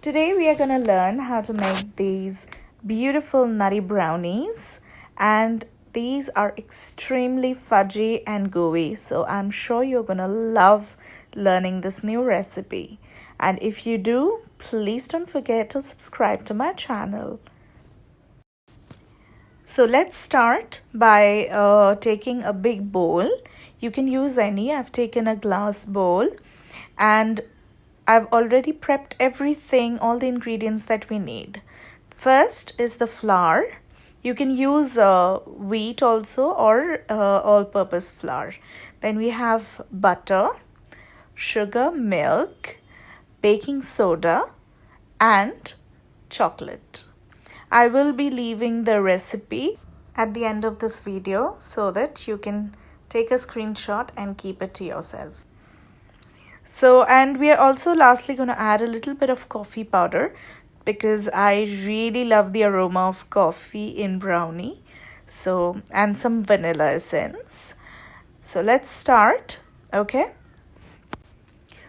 Today we are going to learn how to make these beautiful nutty brownies, and these are extremely fudgy and gooey, so I'm sure you're going to love learning this new recipe. And if you do, please don't forget to subscribe to my channel. So let's start by taking a big bowl. You can use any. I've taken a glass bowl and I've already prepped everything, all the ingredients that we need. First is the flour. You can use wheat also or all-purpose flour. Then we have butter, sugar, milk, baking soda, and chocolate. I will be leaving the recipe at the end of this video so that you can take a screenshot and keep it to yourself. So, and we are also lastly going to add a little bit of coffee powder because I really love the aroma of coffee in brownie. So, and some vanilla essence. So let's start. Okay.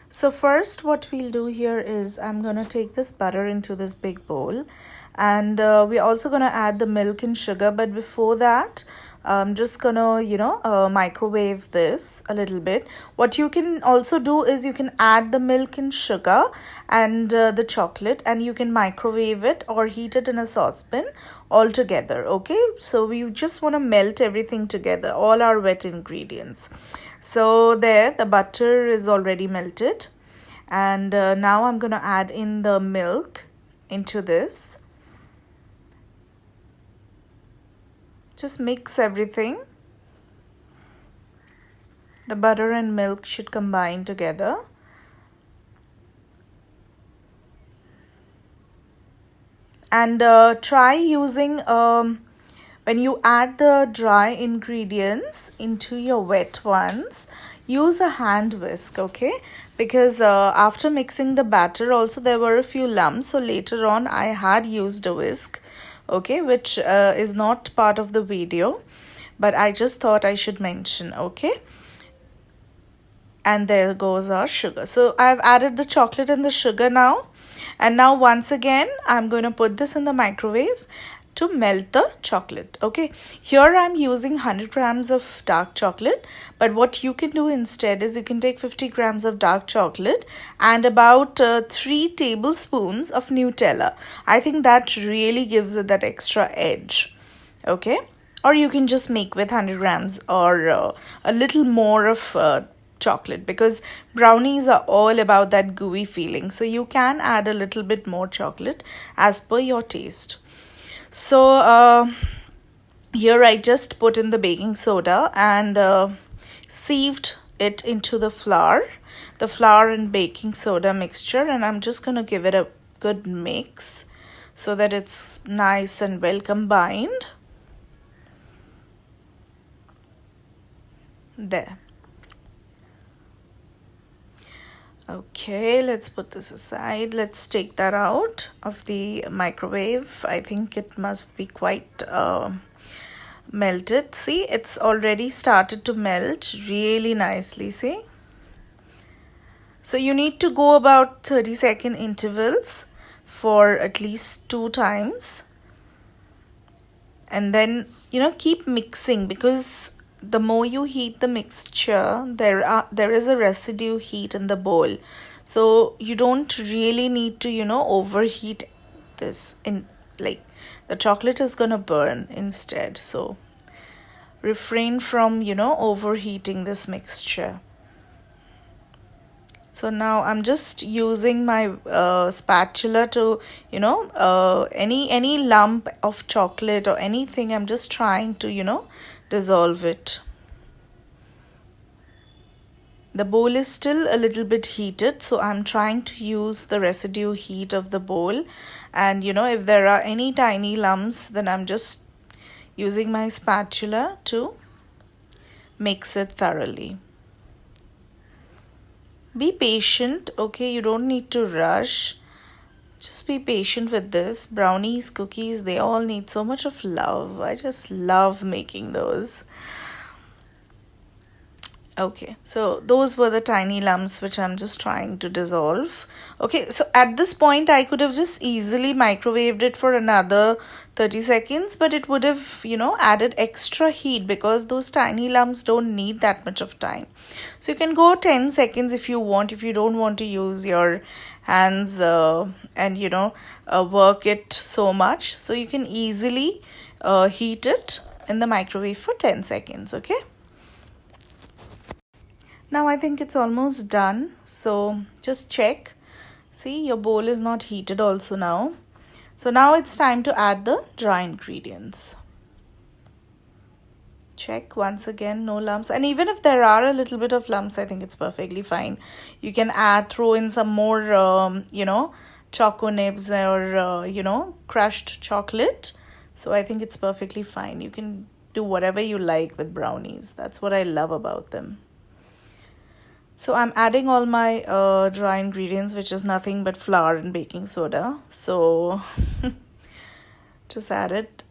So first what we'll do here is I'm going to take this butter into this big bowl, and we're also going to add the milk and sugar, but before that I'm just gonna microwave this a little bit. What you can also do is you can add the milk and sugar and the chocolate, and you can microwave it or heat it in a saucepan all together. Okay, so we just want to melt everything together, all our wet ingredients. So there, the butter is already melted, and now I'm gonna add in the milk into this. Just mix everything. The butter and milk should combine together. And try using, when you add the dry ingredients into your wet ones, use a hand whisk, okay? Because after mixing the batter also there were a few lumps, so later on I had used a whisk, okay, which is not part of the video, but I just thought I should mention, okay? And there goes our sugar. So I've added the chocolate and the sugar now, and now once again I'm going to put this in the microwave to melt the chocolate. Okay, here I'm using 100 grams of dark chocolate, but what you can do instead is you can take 50 grams of dark chocolate and about 3 tablespoons of Nutella. I think that really gives it that extra edge. Okay, or you can just make with 100 grams or a little more of chocolate, because brownies are all about that gooey feeling, so you can add a little bit more chocolate as per your taste. So here I just put in the baking soda and sieved it into the flour and baking soda mixture, and I'm just going to give it a good mix so that it's nice and well combined. There. Okay, let's put this aside. Let's take that out of the microwave. I think it must be quite melted. See, it's already started to melt really nicely, see? So you need to go about 30-second intervals for at least 2 times. And then, keep mixing, because the more you heat the mixture, there is a residue heat in the bowl, so you don't really need to overheat this, in like the chocolate is gonna burn instead, so refrain from overheating this mixture. So now I'm just using my spatula to any lump of chocolate or anything, I'm just trying to dissolve it. The bowl is still a little bit heated, so I'm trying to use the residue heat of the bowl, and if there are any tiny lumps, then I'm just using my spatula to mix it thoroughly. Be patient, okay? You don't need to rush. Just be patient with this. Brownies, cookies, they all need so much of love. I just love making those. Okay, so those were the tiny lumps which I'm just trying to dissolve. Okay, so at this point, I could have just easily microwaved it for another 30 seconds, but it would have, added extra heat because those tiny lumps don't need that much of time. So you can go 10 seconds if you want, if you don't want to use your hands and, work it so much. So you can easily heat it in the microwave for 10 seconds, okay? Now I think it's almost done. So just check. See, your bowl is not heated also now. So now it's time to add the dry ingredients. Check once again, no lumps. And even if there are a little bit of lumps, I think it's perfectly fine. You can throw in some more, choco nibs or, crushed chocolate. So I think it's perfectly fine. You can do whatever you like with brownies. That's what I love about them. So I'm adding all my dry ingredients, which is nothing but flour and baking soda. So just add it.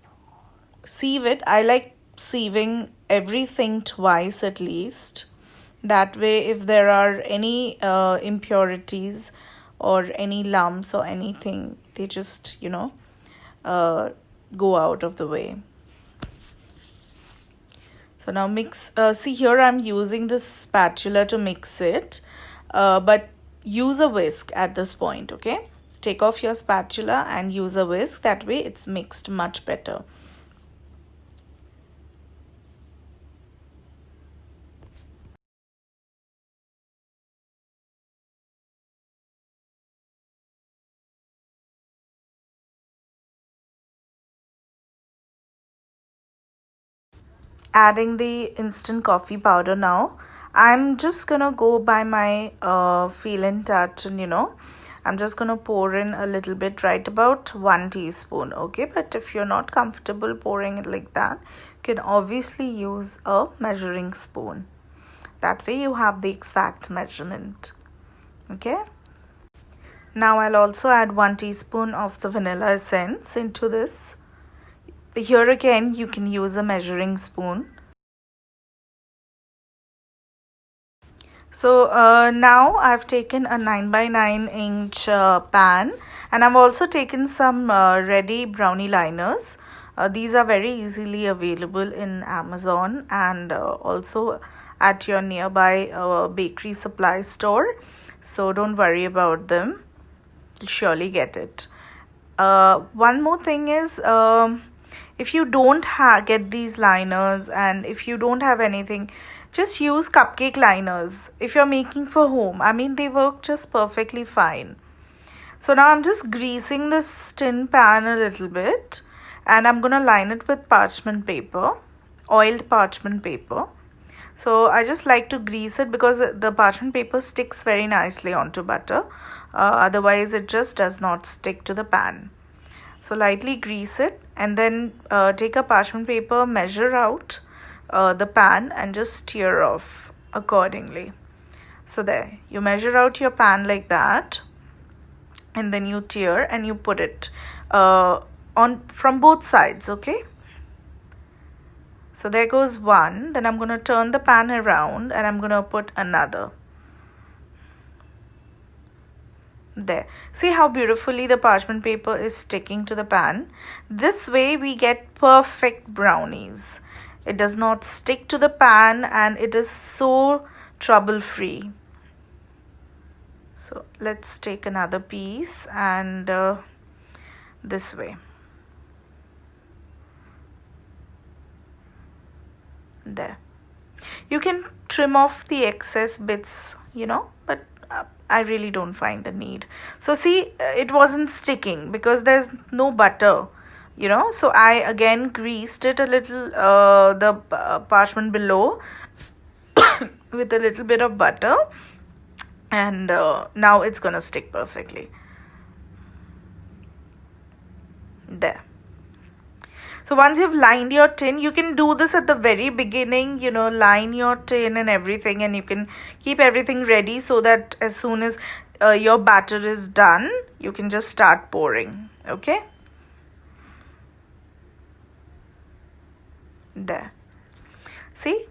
Sieve it. I like sieving everything twice at least. That way, if there are any impurities or any lumps or anything, they just, go out of the way. So now mix, see here I'm using this spatula to mix it, but use a whisk at this point, okay? Take off your spatula and use a whisk, that way it's mixed much better. Adding the instant coffee powder now. I'm just gonna go by my feel and touch, and I'm just gonna pour in a little bit, right about 1 teaspoon, okay? But if you're not comfortable pouring it like that, you can obviously use a measuring spoon. That way you have the exact measurement, okay? Now I'll also add 1 teaspoon of the vanilla essence into this. Here again, you can use a measuring spoon. So now I've taken a 9 by 9 inch pan, and I've also taken some ready brownie liners. These are very easily available in Amazon and also at your nearby bakery supply store. So don't worry about them. You'll surely get it. One more thing is, if you don't get these liners and if you don't have anything, just use cupcake liners if you're making for home. I mean, they work just perfectly fine. So now I'm just greasing this tin pan a little bit, and I'm gonna line it with parchment paper, oiled parchment paper. So I just like to grease it because the parchment paper sticks very nicely onto butter. Otherwise it just does not stick to the pan. So lightly grease it, and then take a parchment paper, measure out the pan and just stir off accordingly. So there, you measure out your pan like that, and then you tear and you put it on from both sides, okay? So there goes one. Then I'm going to turn the pan around and I'm going to put another. There. See how beautifully the parchment paper is sticking to the pan? This way we get perfect brownies. It does not stick to the pan and it is so trouble-free. So let's take another piece and this way. There. You can trim off the excess bits, but I really don't find the need. So see, it wasn't sticking because there's no butter, so I again greased it a little, the parchment below with a little bit of butter, and now it's gonna stick perfectly. There. So once you've lined your tin, you can do this at the very beginning, line your tin and everything, and you can keep everything ready so that as soon as your batter is done, you can just start pouring, okay? There. See?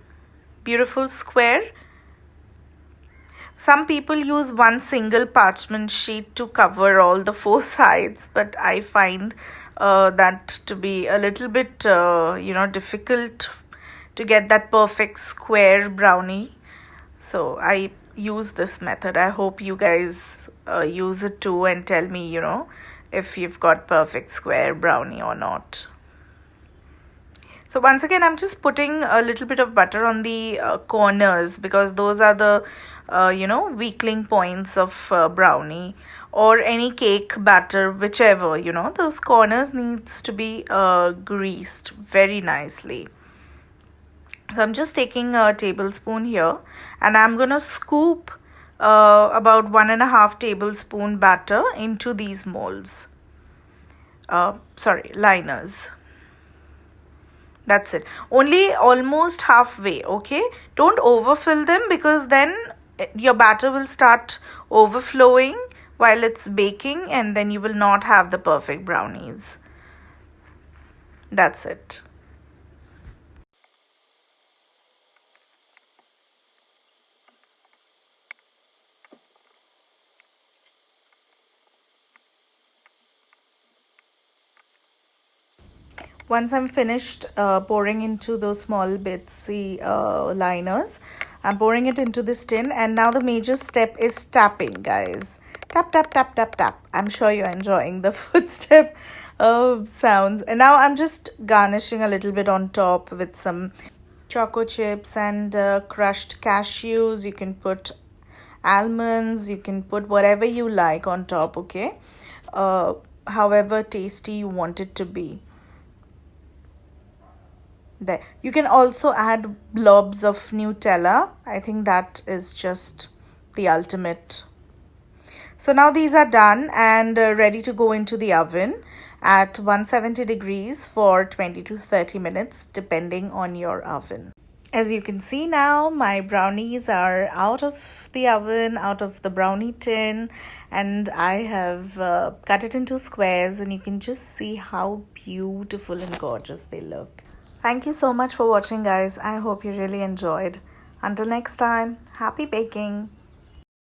Beautiful square. Some people use one single parchment sheet to cover all the four sides, but I find that to be a little bit, difficult to get that perfect square brownie. So I use this method. I hope you guys use it too and tell me, if you've got perfect square brownie or not. So once again, I'm just putting a little bit of butter on the corners, because those are the, weakling points of brownie or any cake batter, whichever, those corners needs to be greased very nicely. So I'm just taking a tablespoon here, and I'm going to scoop about 1.5 tablespoon batter into these molds. Liners. That's it. Only almost halfway, okay? Don't overfill them, because then your batter will start overflowing while it's baking, and then you will not have the perfect brownies. That's it. Once I'm finished pouring into those small bitsy liners, I'm pouring it into this tin, and now the major step is tapping, guys. Tap, tap, tap, tap, tap. I'm sure you're enjoying the footstep sounds. And now I'm just garnishing a little bit on top with some choco chips and crushed cashews. You can put almonds, you can put whatever you like on top, okay? However tasty you want it to be. There. You can also add blobs of Nutella. I think that is just the ultimate. So now these are done and ready to go into the oven at 170 degrees for 20 to 30 minutes, depending on your oven. As you can see now, my brownies are out of the oven, out of the brownie tin, and I have cut it into squares, and you can just see how beautiful and gorgeous they look. Thank you so much for watching, guys. I hope you really enjoyed. Until next time, happy baking.